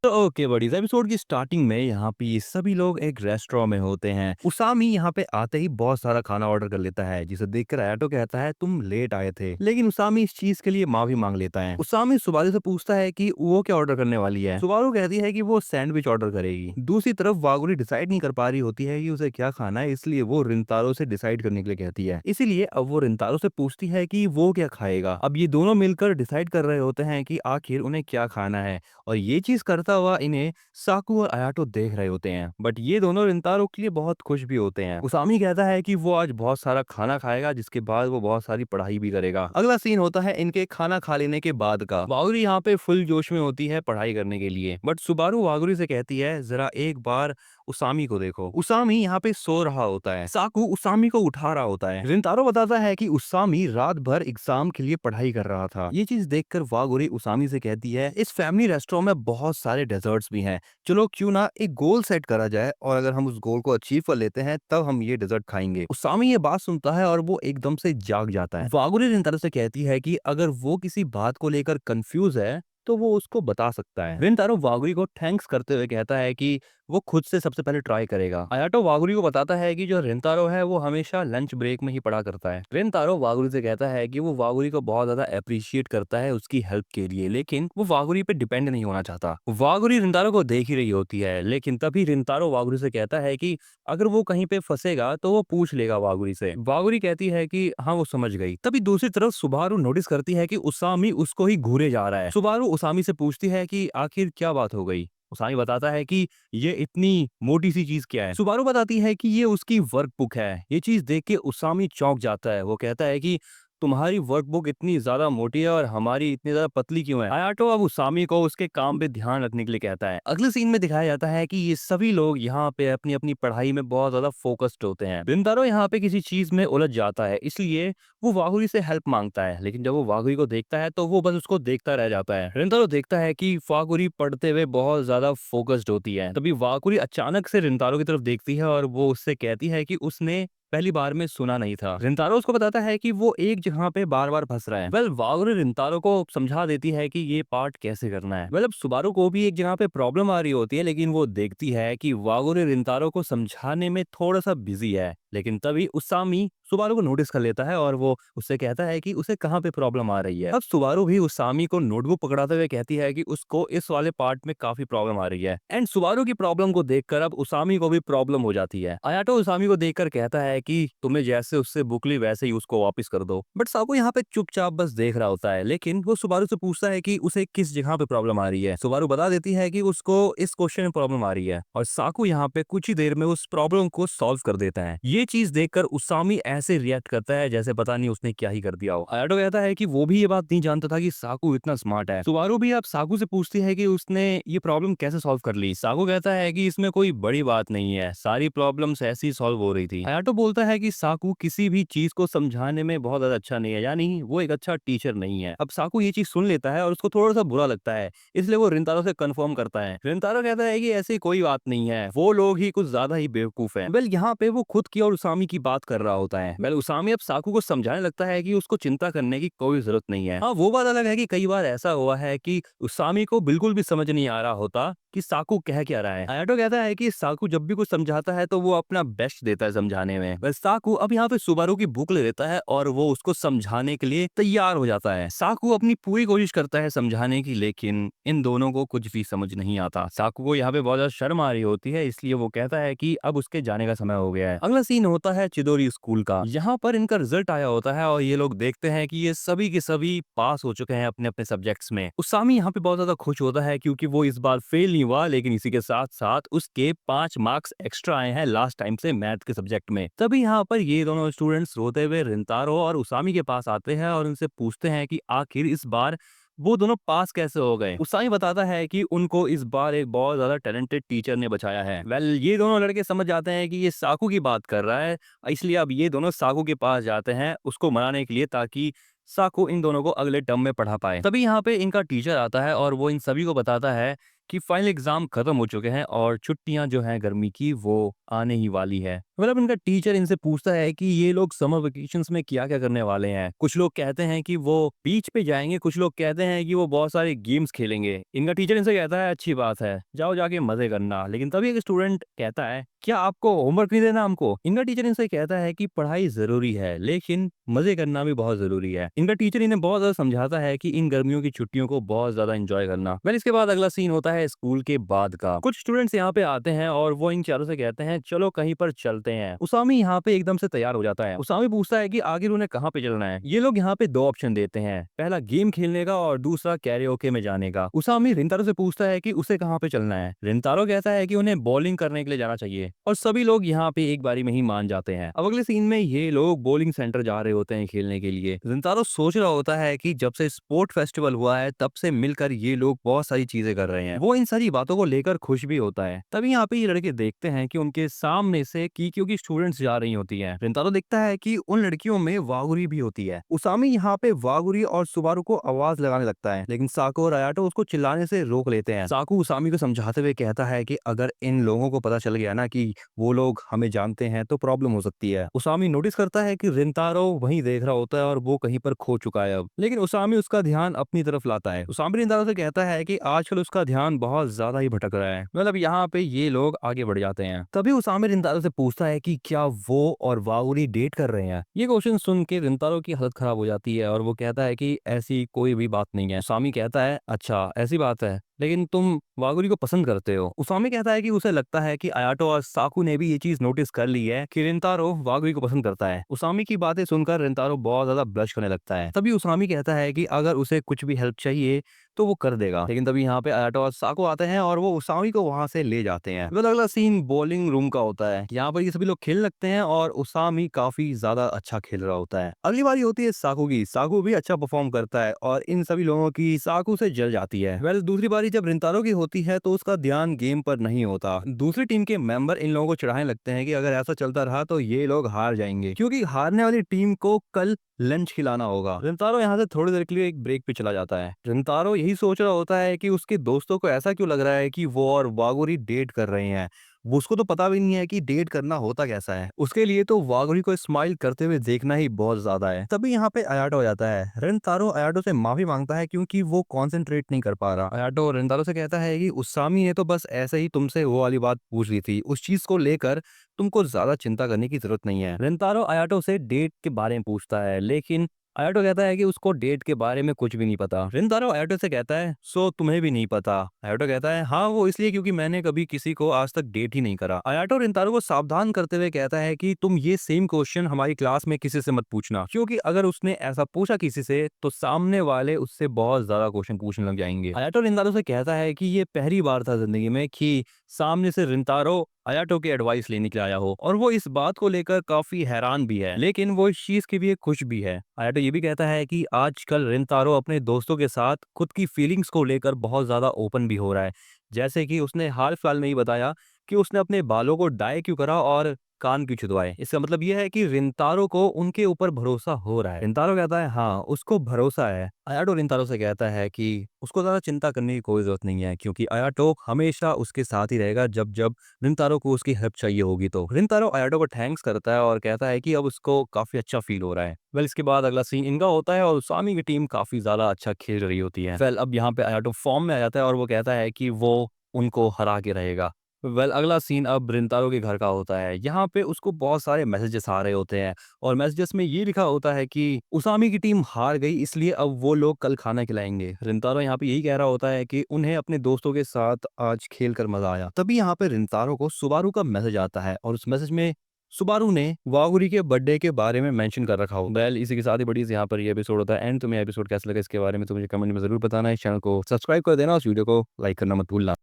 तो okay buddies, episode की starting में यहाँ पे ये सभी लोग एक रेस्टोरेंट में होते हैं। उसामी यहाँ पे आते ही बहुत सारा खाना ऑर्डर कर लेता है, जिसे देखकर आयाटो कहता है तुम लेट आए थे। लेकिन उसामी इस चीज के लिए माफी मांग लेता है। उसामी सुबारू से पूछता है कि वो क्या ऑर्डर करने वाली है। सुबारू कहती है कि वो सैंडविच ऑर्डर करेगी। दूसरी तरफ वागुरी डिसाइड नहीं कर पा रही होती है कि उसे क्या खाना है, इसलिए वो रिंतारो से डिसाइड करने के लिए कहती है। इसीलिए अब वो रिंतारो से पूछती है कि वो क्या खाएगा। अब ये दोनों मिलकर डिसाइड कर रहे होते हैं कि आखिर उन्हें क्या खाना है, और ये चीज करता हुआ इन्हें साकू और अयाटो देख रहे होते हैं। बट ये दोनों रिंतारो के लिए बहुत खुश भी होते हैं। उसामी कहता है कि वो आज बहुत सारा खाना खाएगा, जिसके बाद वो बहुत सारी पढ़ाई भी करेगा। अगला सीन होता है इनके खाना खा लेने के बाद का। वागुरी यहाँ पे फुल जोश में होती है पढ़ाई करने के लिए, बट सुबारू वागुरी से कहती है जरा एक बार उसामी को देखो। उसामी यहाँ पे सो रहा होता है। साकू उसामी को उठा रहा होता है। रिंतारो बताता है कि उसामी रात भर एग्जाम के लिए पढ़ाई कर रहा था। ये चीज देखकर वागुरी उसामी से कहती है इस फैमिली रेस्टोरेंट में बहुत सारे डेजर्ट्स भी हैं, चलो क्यों ना एक गोल सेट करा जाए, और अगर हम उस गोल को अचीव कर लेते हैं तब हम ये डेजर्ट खाएंगे। उसामी ये बात सुनता है और वो एकदम से जाग जाता है। वागुरी रिंतारो से कहती है कि अगर वो किसी बात को लेकर कंफ्यूज है तो वो उसको बता सकता है। रिंतारो वागुरी को थैंक्स करते हुए कहता है कि वो खुद से सबसे पहले ट्राई करेगा। अयाटो वागुरी को बताता है कि जो रिंतारो है वो हमेशा लंच ब्रेक में ही पढ़ा करता है। रिंतारो वागुरी से कहता है कि वो वागुरी को बहुत ज्यादा अप्रिशिएट करता है उसकी हेल्प के लिए, लेकिन वो वागुरी पे डिपेंड नहीं होना चाहता। वागुरी रिंतारो को देख ही रही होती है, लेकिन तभी रिंतारो वागुरी से कहता है कि अगर वो कहीं पे फंसेगा तो वो पूछ लेगा वागुरी से। वागुरी कहती है कि हाँ वो समझ गई। तभी दूसरी तरफ सुबारू नोटिस करती है कि उसामी उसको ही घूरे जा रहा है। सुबारू उसामी से पूछती है कि आखिर क्या बात हो गई। उसामी बताता है कि ये इतनी मोटी सी चीज क्या है। सुबारू बताती है कि ये उसकी वर्कबुक है। ये चीज देख के उसामी चौंक जाता है। वो कहता है कि तुम्हारी वर्कबुक इतनी ज्यादा मोटी है और हमारी इतनी ज्यादा पतली क्यों है। अयाटो अब उसामी को उसके काम पे ध्यान रखने के लिए कहता है। अगले सीन में दिखाया जाता है कि ये सभी लोग यहाँ पे अपनी अपनी पढ़ाई में बहुत ज्यादा फोकस्ड होते हैं। रिंतारो यहाँ पे किसी चीज में उलझ जाता है, इसलिए वो वागुरी से हेल्प मांगता है, लेकिन जब वो वागुरी को देखता है तो वो बस उसको देखता रह जाता है। रिंतारो देखता है कि वागुरी पढ़ते हुए बहुत ज्यादा फोकस्ड होती है। तभी वागुरी अचानक से रिंतारो की तरफ देखती है और वो उससे कहती है कि उसने पहली बार में सुना नहीं था। रिंतारो उसको बताता है कि वो एक जगह पे बार बार फंस रहा है। वागुरी रिंतारो को समझा देती है कि ये पार्ट कैसे करना है। अब सुबारू को भी एक जगह पे प्रॉब्लम आ रही होती है, लेकिन वो देखती है कि वागुरी रिंतारो को समझाने में थोड़ा सा बिजी है। लेकिन तभी उसामी सुबारू को नोटिस कर लेता है और वो उससे कहता है कि उसे कहाँ पे प्रॉब्लम आ रही है। अब सुबारू भी उसामी को नोटबुक पकड़ाते हुए कहती है कि उसको इस वाले पार्ट में काफी प्रॉब्लम आ रही है। एंड सुबारू की प्रॉब्लम को देखकर अब उसामी को भी प्रॉब्लम हो जाती है। अयाटो उसामी को देखकर कहता है कि तुम्हें जैसे उससे बुक ली वैसे ही उसको वापस कर दो। बट साकू यहाँ पे चुपचाप बस देख रहा होता है, लेकिन वो सुबारू से पूछता है कि उसे किस जगह पे प्रॉब्लम आ रही है। सुबारू बता देती है कि उसको इस क्वेश्चन में प्रॉब्लम आ रही है, और साकू यहाँ पे कुछ ही देर में उस प्रॉब्लम को सॉल्व कर देता है। ये चीज देखकर उसामी ऐसे रिएक्ट करता है जैसे पता नहीं उसने क्या ही कर दिया हो। अयाटो कहता है कि वो भी ये बात नहीं जानता था कि साकू इतना स्मार्ट है। सुबारू भी अब साकू से पूछती है कि उसने ये प्रॉब्लम कैसे सॉल्व कर ली। साकू कहता है कि इसमें कोई बड़ी बात नहीं है, सारी प्रॉब्लम्स ऐसी ही सॉल्व हो रही थी। अयाटो बोलता है कि साकू किसी भी चीज को समझाने में बहुत ज्यादा अच्छा नहीं है, यानी वो एक अच्छा टीचर नहीं है। अब साकू ये चीज सुन लेता है और उसको थोड़ा सा बुरा लगता है, इसलिए वो रिंतारो से कंफर्म करता है। रिंतारो कहता है कि ऐसी कोई बात नहीं है, वो लोग ही कुछ ज्यादा ही बेवकूफ हैं। यहाँ पे वो खुद की और उसामी की बात कर रहा होता है। उसामी अब साकू को समझाने लगता है कि उसको चिंता करने की कोई जरूरत नहीं है। हाँ वो बात अलग है कि कई बार ऐसा हुआ है कि उसामी को बिल्कुल भी समझ नहीं आ रहा होता कि साकू कह क्या रहा है। अयाटो कहता है कि साकू जब भी कुछ समझाता है तो वो अपना बेस्ट देता है समझाने में। बस साकू अब यहाँ पे सुबारू की बुक ले लेता है और वो उसको समझाने के लिए तैयार हो जाता है। साकू अपनी पूरी कोशिश करता है समझाने की, लेकिन इन दोनों को कुछ भी समझ नहीं आता। साकू को यहाँ पे बहुत ज्यादा शर्म आ रही होती है, इसलिए वो कहता है कि अब उसके जाने का समय हो गया है। अगला सीन होता है चिदोरी स्कूल का। यहाँ पर इनका रिजल्ट आया होता है और ये लोग देखते हैं कि ये सभी के सभी पास हो चुके हैं अपने अपने सब्जेक्ट्स में। उसामी यहाँ पे बहुत ज्यादा खुश होता है क्योंकि वो इस बार फेल नहीं हुआ, लेकिन इसी के साथ साथ उसके 5 मार्क्स एक्स्ट्रा आए हैं लास्ट टाइम से मैथ के सब्जेक्ट में। तभी यहाँ पर ये दोनों स्टूडेंट्स रोते हुए रिंतारो और उसामी के पास आते हैं और उनसे पूछते हैं कि आखिर इस बार वो दोनों पास कैसे हो गए। उसामी बताता है कि उनको इस बार एक बहुत ज्यादा टैलेंटेड टीचर ने बचाया है। ये दोनों लड़के समझ जाते हैं कि ये साकू की बात कर रहा है, इसलिए अब ये दोनों साकू के पास जाते हैं उसको मनाने के लिए, ताकि साकू इन दोनों को अगले टर्म में पढ़ा पाए। तभी यहाँ पे इनका टीचर आता है और वो इन सभी को बताता है कि फाइनल एग्जाम खत्म हो चुके हैं और छुट्टियां जो हैं गर्मी की वो आने ही वाली है। मतलब इनका टीचर इनसे पूछता है कि ये लोग समर वेकेशंस में क्या क्या करने वाले हैं। कुछ लोग कहते हैं कि वो बीच पे जाएंगे, कुछ लोग कहते हैं कि वो बहुत सारे गेम्स खेलेंगे। इनका टीचर इनसे कहता है अच्छी बात है, जाओ जाके मजे करना। लेकिन तभी एक स्टूडेंट कहता है क्या आपको होमवर्क नहीं देना हमको। इनका टीचर इनसे कहता है कि पढ़ाई जरूरी है लेकिन मजे करना भी बहुत जरूरी है। इनका टीचर इन्हें बहुत ज्यादा समझाता है कि इन गर्मियों की छुट्टियों को बहुत ज्यादा एंजॉय करना। वेल इसके बाद अगला सीन होता है स्कूल के बाद का। कुछ स्टूडेंट्स यहाँ पे आते हैं और वो इन चारों से कहते हैं चलो कहीं पर चलते हैं। उसामी यहाँ पे एकदम से तैयार हो जाता है। उसामी पूछता है कि आखिर उन्हें कहाँ पे चलना है। ये लोग यहाँ पे दो ऑप्शन देते हैं, पहला गेम खेलने का और दूसरा कैरियोके में जाने का। उसामी रिंतारो से पूछता है कि उसे कहाँ पे चलना है। रिंतारो कहता है कि उन्हें बॉलिंग करने के लिए जाना चाहिए और सभी लोग यहाँ पे एक बारी में ही मान जाते हैं। अब अगले सीन में ये लोग बॉलिंग सेंटर जा रहे होते हैं खेलने के लिए। रिंतारो सोच रहा होता है कि जब से स्पोर्ट फेस्टिवल हुआ है तब से मिलकर ये लोग बहुत सारी चीजें कर रहे हैं। वो इन सारी बातों को लेकर खुश भी होता है। तभी यहाँ पे ये लड़के देखते हैं कि उनके सामने से कीक्यो की स्टूडेंट्स जा रही होती हैं। रिंतारो देखता है कि उन लड़कियों में वागुरी भी होती है। उसामी यहाँ पे वागुरी और सुबारू को आवाज लगाने लगता है लेकिन साकू और अयाटो उसको चिल्लाने से रोक लेते हैं। साकू उसामी को समझाते हुए कहता है कि अगर इन लोगों को पता चल गया ना कि वो लोग हमें जानते हैं तो प्रॉब्लम हो सकती है। उसामी नोटिस करता है कि रिंतारो वहीं देख रहा होता है और वो कहीं पर खो चुका है अब। लेकिन उसामी उसका ध्यान अपनी तरफ लाता है। उसामी रिंतारो से कहता है कि आजकल उसका ध्यान बहुत ज्यादा ही भटक रहा है। मतलब यहाँ पे ये लोग आगे बढ़ जाते हैं। तभी उसामी रिंतारो से पूछता है कि क्या वो और वागुरी डेट कर रहे हैं। ये क्वेश्चन सुन के रिंतारो की हालत खराब हो जाती है और वो कहता है कि ऐसी कोई भी बात नहीं है। उसामी कहता है अच्छा ऐसी बात है, लेकिन तुम वागुरी को पसंद करते हो। उसामी कहता है कि उसे लगता है कि अयाटो और साकू ने भी ये चीज नोटिस कर ली है कि रिंतारो वागुरी को पसंद करता है। उसामी की बातें सुनकर रिंतारो बहुत ज्यादा ब्लश करने लगता है। तभी उसामी कहता है कि अगर उसे कुछ भी हेल्प चाहिए तो वो कर देगा। लेकिन तभी यहाँ पे अयाटो और साकू आते हैं और वो उसामी को वहां से ले जाते हैं। मतलब अगला सीन बॉलिंग रूम का होता है। यहाँ पर ये सभी लोग खेल लगते हैं और उसामी काफी ज्यादा अच्छा खेल रहा होता है। अगली बारी होती है साकू की। साकू भी अच्छा परफॉर्म करता है और इन सभी लोगों की साकू से जल जाती है। वेल दूसरी बारी जब रिंतारो की होती है तो उसका ध्यान गेम पर नहीं होता। दूसरी टीम के मेंबर इन लोगों को चिढ़ाने लगते हैं कि अगर ऐसा चलता रहा तो ये लोग हार जाएंगे क्योंकि हारने वाली टीम को कल लंच खिलाना होगा। रिंतारो यहाँ से थोड़ी देर के लिए एक ब्रेक पे चला जाता है। रिंतारो यही सोच रहा होता है कि उसके दोस्तों को ऐसा क्यों लग रहा है कि वो और वागुरी डेट कर रहे हैं। वो उसको तो पता भी नहीं है कि डेट करना होता कैसा है। उसके लिए तो वागुरी को स्माइल करते हुए देखना ही बहुत ज्यादा है। तभी यहाँ पे अयाटो हो जाता है। रिंतारो अयाटो से माफी मांगता है क्योंकि वो कॉन्सेंट्रेट नहीं कर पा रहा। अयाटो रिंतारो से कहता है कि उसामी ने तो बस ऐसे ही तुमसे वो वाली बात पूछ ली थी, उस चीज को लेकर तुमको ज्यादा चिंता करने की जरूरत नहीं है। रिंतारो अयाटो से डेट के बारे में पूछता है लेकिन अयाटो कहता है कि उसको डेट के बारे में कुछ भी नहीं पता। रिंतारो अयाटो से कहता है सो तुम्हें भी नहीं पता। अयाटो कहता है हाँ वो इसलिए क्योंकि मैंने कभी किसी को आज तक डेट ही नहीं करा। अयाटो रिंतारो को सावधान करते हुए कहता है कि तुम ये सेम क्वेश्चन हमारी क्लास में किसी से मत पूछना क्योंकि अगर उसने ऐसा पूछा किसी से तो सामने वाले उससे बहुत ज्यादा क्वेश्चन पूछने लग जाएंगे। अयाटो रिंतारो से कहता है कि ये पहली बार था जिंदगी में कि सामने से रिंतारो अयाटो की एडवाइस लेने के लिए आया हो और वो इस बात को लेकर काफी हैरान भी है लेकिन वो इस चीज के लिए खुश भी है। अयाटो ये भी कहता है कि आजकल रिंतारो अपने दोस्तों के साथ खुद की फीलिंग्स को लेकर बहुत ज्यादा ओपन भी हो रहा है। जैसे कि उसने हाल फिलहाल में ही बताया कि उसने अपने बालों को डाई क्यों करा और कान क्यों छुदवाए। इसका मतलब यह है कि रिंतारो को उनके ऊपर भरोसा हो रहा है। रिंतारो कहता है हाँ उसको भरोसा है। अयाटो रिंतारो से कहता है कि उसको ज्यादा चिंता करने की कोई जरूरत नहीं है क्योंकि अयाटो हमेशा उसके साथ ही रहेगा जब जब रिंतारो को उसकी हेल्प चाहिए होगी। तो रिंतारो अयाटो को थैंक्स करता है और कहता है कि अब उसको काफी अच्छा फील हो रहा है। वेल इसके बाद अगला सीन इनका होता है और उसामी की टीम काफी ज्यादा अच्छा खेल रही होती है। वेल अब यहाँ पे अयाटो फॉर्म में आ जाता है और वो कहता है कि वो उनको हरा के रहेगा। वेल अगला सीन अब रिंतारो के घर का होता है। यहाँ पे उसको बहुत सारे मैसेजेस आ रहे होते हैं और मैसेजेस में ये लिखा होता है कि उसामी की टीम हार गई इसलिए अब वो लोग कल खाना खिलाएंगे। रिंतारो यहाँ पे यही कह रहा होता है कि उन्हें अपने दोस्तों के साथ आज खेल कर मजा आया। तभी यहाँ पे रिंतारो को सुबारू का मैसेज आता है और उस मैसेज में सुबारू ने वागुरी के बर्थडे के बारे में मेंशन कर रखा हो। वेल इसी के साथ ही बड़ी यहाँ पर ये एपिसोड होता है एंड तुम्हें एपिसोड कैसा लगा इसके बारे में तो मुझे कमेंट में जरूर बताना है। इस चैनल को सब्सक्राइब कर देना, उस वीडियो को लाइक करना मत भूलना।